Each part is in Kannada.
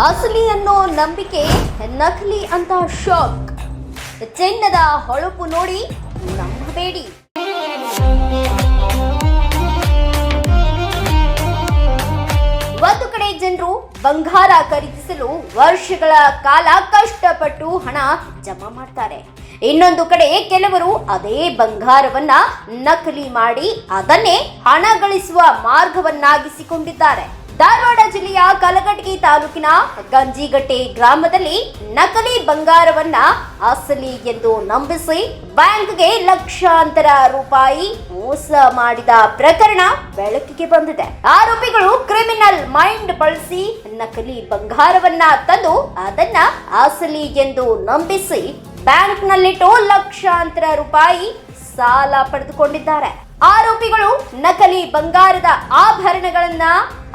ಅಸಲಿ ಅನ್ನೋ ನಂಬಿಕೆ ನಕಲಿ ಅಂತ ಶಾಕ್. ಚಿನ್ನದ ಹೊಳಪು ನೋಡಿ ನಂಬಬೇಡಿ. ಒಂದು ಕಡೆ ಜನರು ಬಂಗಾರ ಖರೀದಿಸಲು ವರ್ಷಗಳ ಕಾಲ ಕಷ್ಟಪಟ್ಟು ಹಣ ಜಮಾ ಮಾಡ್ತಾರೆ. ಇನ್ನೊಂದು ಕಡೆ ಕೆಲವರು ಅದೇ ಬಂಗಾರವನ್ನ ನಕಲಿ ಮಾಡಿ ಅದನ್ನೇ ಹಣ ಗಳಿಸುವ ಮಾರ್ಗವನ್ನಾಗಿಸಿಕೊಂಡಿದ್ದಾರೆ. ಧಾರವಾಡ ಜಿಲ್ಲೆಯ ಕಲಘಟಗಿ ತಾಲೂಕಿನ ಗಂಜಿಗಟ್ಟೆ ಗ್ರಾಮದಲ್ಲಿ ನಕಲಿ ಬಂಗಾರವನ್ನ ಅಸಲಿ ಎಂದು ನಂಬಿಸಿ ಬ್ಯಾಂಕ್ಗೆ ಲಕ್ಷಾಂತರ ರೂಪಾಯಿ ಮೋಸ ಮಾಡಿದ ಪ್ರಕರಣ ಬೆಳಕಿಗೆ ಬಂದಿದೆ. ಆರೋಪಿಗಳು ಕ್ರಿಮಿನಲ್ ಮೈಂಡ್ ಬಳಸಿ ನಕಲಿ ಬಂಗಾರವನ್ನ ತಂದು ಅದನ್ನ ಅಸಲಿ ಎಂದು ನಂಬಿಸಿ ಬ್ಯಾಂಕ್ನಲ್ಲಿಟ್ಟು ಲಕ್ಷಾಂತರ ರೂಪಾಯಿ ಸಾಲ ಪಡೆದುಕೊಂಡಿದ್ದಾರೆ. ಆರೋಪಿಗಳು ನಕಲಿ ಬಂಗಾರದ ಆಭರಣಗಳನ್ನ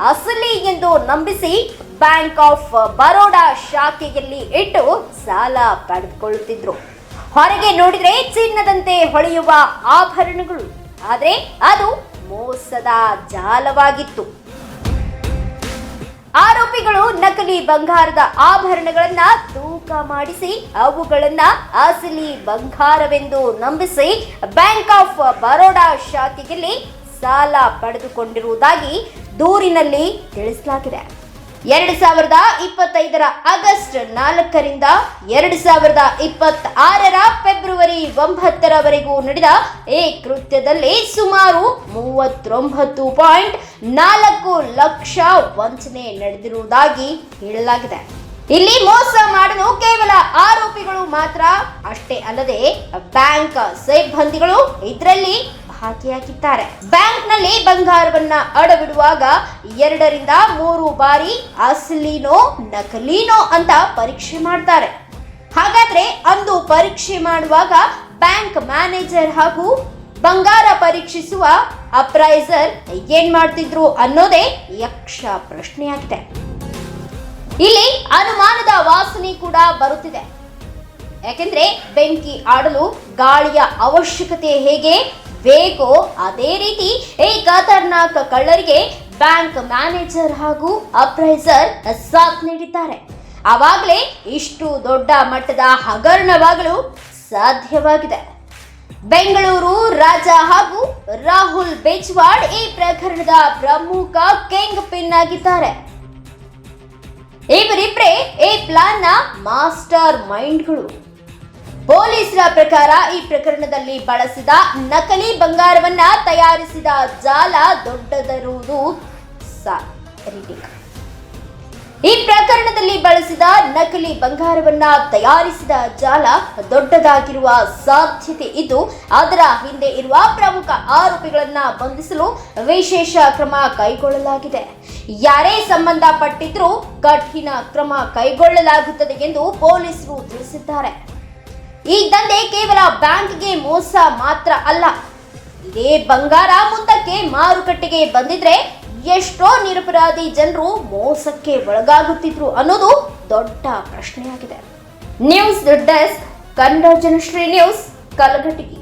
ಅಸಲಿ ಎಂದು ನಂಬಿಸಿ ಬ್ಯಾಂಕ್ ಆಫ್ ಬರೋಡಾ ಶಾಖೆಯಲ್ಲಿ ಇಟ್ಟು ಸಾಲ ಪಡೆದುಕೊಳ್ಳುತ್ತಿದ್ರು. ಹೊರಗೆ ನೋಡಿದ್ರೆ ಚಿನ್ನದಂತೆ ಹೊಳೆಯುವ ಆಭರಣಗಳು, ಆದ್ರೆ ಅದು ಮೋಸದ ಜಾಲವಾಗಿತ್ತು. ಆರೋಪಿಗಳು ನಕಲಿ ಬಂಗಾರದ ಆಭರಣಗಳನ್ನ ತೂಕ ಮಾಡಿಸಿ ಅವುಗಳನ್ನ ಅಸಲಿ ಬಂಗಾರವೆಂದು ನಂಬಿಸಿ ಬ್ಯಾಂಕ್ ಆಫ್ ಬರೋಡಾ ಶಾಖೆಯಲ್ಲಿ ಸಾಲ ಪಡೆದುಕೊಂಡಿರುವುದಾಗಿ ದೂರಿನಲ್ಲಿ ತಿಳಿಸಲಾಗಿದೆ. 2025 ಆಗಸ್ಟ್ 4ರಿಂದ 2026 ಫೆಬ್ರವರಿ 9ರವರೆಗೂ ನಡೆದ ಈ ಕೃತ್ಯದಲ್ಲಿ ಸುಮಾರು 39.4 ಲಕ್ಷ ವಂಚನೆ ನಡೆದಿರುವುದಾಗಿ ಹೇಳಲಾಗಿದೆ. ಇಲ್ಲಿ ಮೋಸ ಮಾಡಲು ಕೇವಲ ಆರೋಪಿಗಳು ಮಾತ್ರ ಅಷ್ಟೇ ಅಲ್ಲದೆ ಬ್ಯಾಂಕ್ ಸಿಬ್ಬಂದಿಗಳು ಇದರಲ್ಲಿ ಭಾಗಿಯಾಗಿದ್ದಾರೆ. ಬ್ಯಾಂಕ್ನಲ್ಲಿ ಬಂಗಾರವನ್ನ ಅಡವಿಡುವಾಗ 2 ರಿಂದ 3 ಬಾರಿ ಅಸಲಿನೋ ನಕಲಿನೋ ಅಂತ ಪರೀಕ್ಷೆ ಮಾಡ್ತಾರೆ. ಹಾಗಾದ್ರೆ ಅಂದು ಪರೀಕ್ಷೆ ಮಾಡುವಾಗ ಬ್ಯಾಂಕ್ ಮ್ಯಾನೇಜರ್ ಹಾಗೂ ಬಂಗಾರ ಪರೀಕ್ಷಿಸುವ ಅಪ್ರೈಸರ್ ಏನ್ ಮಾಡ್ತಿದ್ರು ಅನ್ನೋದೇ ಯಕ್ಷ ಪ್ರಶ್ನೆಯಾಗಿದೆ. ಇಲ್ಲಿ ಅನುಮಾನದ ವಾಸನೆ ಕೂಡ ಬರುತ್ತಿದೆ. ಯಾಕೆಂದ್ರೆ ಬೆಂಕಿ ಆಡಲು ಗಾಳಿಯ ಅವಶ್ಯಕತೆ ಹೇಗೆ ಬೇಕೋ ಅದೇ ರೀತಿ ಈ ಖತರ್ನಾಕ್ ಕಳ್ಳರಿಗೆ ಬ್ಯಾಂಕ್ ಮ್ಯಾನೇಜರ್ ಹಾಗೂ ಅಪ್ರೈಸರ್ ಸಾಥ್ ನೀಡಿದ್ದಾರೆ. ಆವಾಗಲೇ ಇಷ್ಟು ದೊಡ್ಡ ಮಟ್ಟದ ಹಗರಣವಾಗಲು ಸಾಧ್ಯವಾಗಿದೆ. ಬೆಂಗಳೂರು ರಾಜ ಹಾಗೂ ರಾಹುಲ್ ಬೇಜ್ವಾಡ್ ಈ ಪ್ರಕರಣದ ಪ್ರಮುಖ ಕಿಂಗ್ ಪಿನ್ ಆಗಿದ್ದಾರೆ. ಇವರಿಬ್ಬರೇ ಈ ಪ್ಲಾನ್ನ ಮಾಸ್ಟರ್ ಮೈಂಡ್ಗಳು. ಪೊಲೀಸರ ಪ್ರಕಾರ ಈ ಪ್ರಕರಣದಲ್ಲಿ ಬಳಸಿದ ನಕಲಿ ಬಂಗಾರವನ್ನ ತಯಾರಿಸಿದ ಜಾಲ ದೊಡ್ಡದಿರುವುದು ಈ ಪ್ರಕರಣದಲ್ಲಿ ಬಳಸಿದ ನಕಲಿ ಬಂಗಾರವನ್ನ ತಯಾರಿಸಿದ ಜಾಲ ದೊಡ್ಡದಾಗಿರುವ ಸಾಧ್ಯತೆ ಇದ್ದು ಅದರ ಹಿಂದೆ ಇರುವ ಪ್ರಮುಖ ಆರೋಪಿಗಳನ್ನ ಬಂಧಿಸಲು ವಿಶೇಷ ಕ್ರಮ ಕೈಗೊಳ್ಳಲಾಗಿದೆ. ಯಾರೇ ಸಂಬಂಧಪಟ್ಟಿದ್ರೂ ಕಠಿಣ ಕ್ರಮ ಕೈಗೊಳ್ಳಲಾಗುತ್ತದೆ ಎಂದು ಪೊಲೀಸರು ತಿಳಿಸಿದ್ದಾರೆ. ಈ ದಂಧೆ ಕೇವಲ ಬ್ಯಾಂಕ್ಗೆ ಮೋಸ ಮಾತ್ರ ಅಲ್ಲ, ಇದೇ ಬಂಗಾರ ಮುಂದಕ್ಕೆ ಮಾರುಕಟ್ಟೆಗೆ ಬಂದಿದ್ರೆ ಎಷ್ಟೋ ನಿರಪರಾಧಿ ಜನರು ಮೋಸಕ್ಕೆ ಒಳಗಾಗುತ್ತಿದ್ರು ಅನ್ನೋದು ದೊಡ್ಡ ಪ್ರಶ್ನೆಯಾಗಿದೆ. News desk, Kannada Janashree news, Kalghatgi.